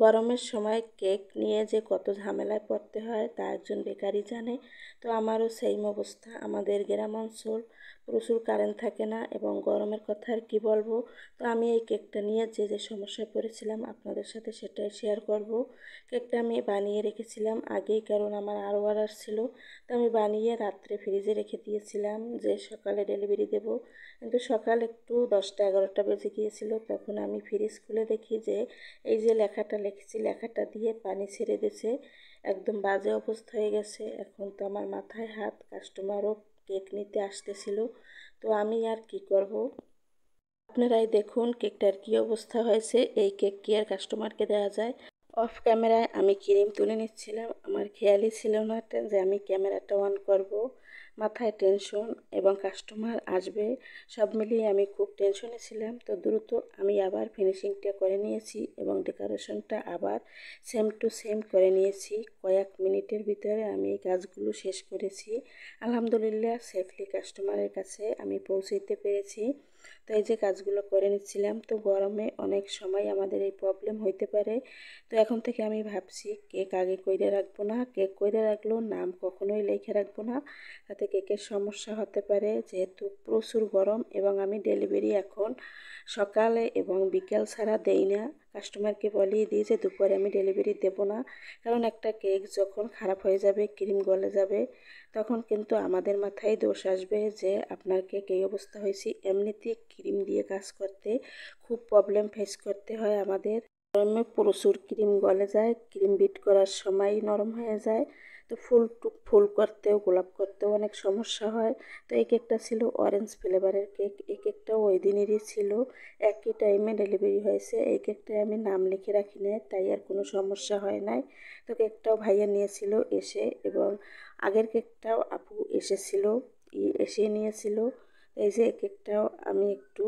গরমের সময় কেক নিয়ে যে কত ঝামেলায় পড়তে হয় তা একজন বেকারই জানে। তো আমারও সেম অবস্থা। আমাদের গ্রাম অঞ্চল, প্রচুর কারেন্ট থাকে না এবং গরমের কথা আর কি বলবো। তো আমি এই কেকটা নিয়ে যে সমস্যায় পড়েছিলাম আপনাদের সাথে সেটাই শেয়ার করব। কেকটা আমি বানিয়ে রেখেছিলাম আগেই, কারণ আমার আরও অর্ডার ছিল। তো আমি বানিয়ে রাত্রে ফ্রিজে রেখে দিয়েছিলাম যে সকালে ডেলিভারি দেব। কিন্তু সকাল একটু 10টা-11টা বেজে গিয়েছিল। তখন আমি ফ্রিজ খুলে দেখি যে এই যে লেখাটা লিখেছি, লেখাটা দিয়ে পানি ছেড়ে দিয়েছে। একদম বাজে অবস্থা হয়ে গেছে। এখন তো আমার মাথায় হাত, কাস্টমারও কেক নিতে আসতেছিল। তো আমি আর কি করব, আপনারাই দেখুন কেকটার কি অবস্থা হয়েছে। এই কেক কি আর কাস্টমারকে দেওয়া যায়? অফ ক্যামেরায় আমি ক্রিম তুলে নিচ্ছিলাম, আমার খেয়ালই ছিল না যে আমি ক্যামেরাটা অন করব। মাথায় টেনশন এবং কাস্টমার আসবে, সব মিলিয়ে আমি খুব টেনশনে ছিলাম। তো দ্রুত আমি আবার ফিনিশিংটা করে নিয়েছি এবং ডেকোরেশনটা আবার সেম টু সেম করে নিয়েছি। কয়েক মিনিটের ভিতরে আমি এই কাজগুলো শেষ করেছি। আলহামদুলিল্লাহ সেফলি কাস্টমারের কাছে আমি পৌঁছে দিতে পেরেছি। তো এই যে কাজগুলো করে নিচ্ছিলাম। তো গরমে অনেক সময় আমাদের এই প্রবলেম হইতে পারে। তো এখন থেকে আমি ভাবছি কেক আগে কইরে রাখবো না, কেক কইরে রাখলেও নাম কখনোই লিখে রাখবো না, তাতে কেকের সমস্যা হতে পারে। যেহেতু প্রচুর গরম এবং আমি ডেলিভারি এখন সকালে এবং বিকেল ছাড়া দেই না। কাস্টমারকে বলিয়ে দিই যে দুপুরে আমি ডেলিভারি দেবো না, কারণ একটা কেক যখন খারাপ হয়ে যাবে, ক্রিম গলে যাবে, তখন কিন্তু আমাদের মাথায় দোষ আসবে যে আপনার কেক এই অবস্থা হয়েছে। এমনিতে ক্রিম দিয়ে কাজ করতে খুব প্রবলেম ফেস করতে হয় আমাদের। গরমে প্রচুর ক্রিম গলে যায়, ক্রিম বিট করার সময় নরম হয়ে যায়। তো ফুল করতেও, গোলাপ করতেও অনেক সমস্যা হয়। তো এই কেকটা ছিল অরেঞ্জ ফ্লেভারের কেক। এই কেকটাও ওই দিনেরই ছিল, একই টাইমে ডেলিভারি হয়েছে। এই কেকটায় আমি নাম লিখে রাখি না, তাই আর কোনো সমস্যা হয় নাই। তো কেকটাও ভাইয়া নিয়েছিল এসে, এবং আগের কেকটাও আপু এসেছিল, এসে নিয়েছিল। এই যে কেকটাও আমি একটু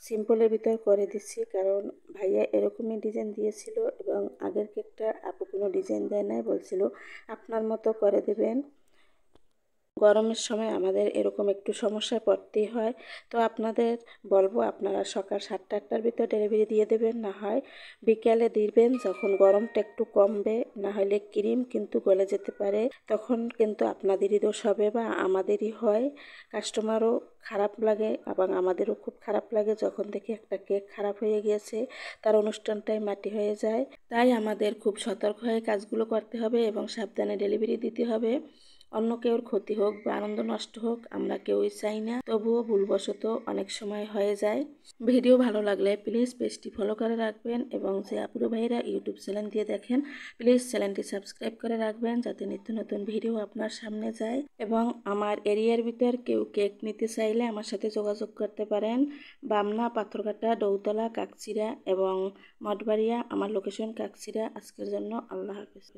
সিম্পলের ভিতর করে দিচ্ছি, কারণ ভাইয়া এরকমই ডিজাইন দিয়েছিল এবং আগের কেকটা আপু কোনো ডিজাইন দেয় নাই, বলছিল আপনার মতো করে দেবেন। গরমের সময় আমাদের এরকম একটু সমস্যায় পড়তেই হয়। তো আপনাদের বলবো আপনারা সকাল 7টা-8টার ভিতর ডেলিভারি দিয়ে দেবেন, না হয় বিকেলে দিবেন যখন গরমটা একটু কমবে। না হলে ক্রিম কিন্তু গলে যেতে পারে, তখন কিন্তু আপনাদেরই দোষ হবে বা আমাদেরই হয়। কাস্টমারও খারাপ লাগে এবং আমাদেরও খুব খারাপ লাগে যখন দেখি একটা কেক খারাপ হয়ে গিয়েছে, তার অনুষ্ঠানটাই মাটি হয়ে যায়। তাই আমাদের খুব সতর্ক হয়ে কাজগুলো করতে হবে এবং সাবধানে ডেলিভারি দিতে হবে। অন্য কেউর ক্ষতি হোক বা আনন্দ নষ্ট হোক আমরা কেউই চাই না, তবুও ভুলবশত অনেক সময় হয়ে যায়। ভিডিও ভালো লাগলে প্লিজ পেজটি ফলো করে রাখবেন এবং যে আপুরো ভাইরা ইউটিউব চ্যানেল দিয়ে দেখেন প্লিজ চ্যানেলটি সাবস্ক্রাইব করে রাখবেন, যাতে নিত্য নতুন ভিডিও আপনার সামনে যায়। এবং আমার এরিয়ার ভিতর কেউ কেক নিতে চাইলে আমার সাথে যোগাযোগ করতে পারেন। বামনা, পাথরঘাটা, ডৌতলা, কাকচিড়া এবং মঠবাড়িয়া। আমার লোকেশন কাকচিড়া। আজকের জন্য আল্লাহ হাফেজ।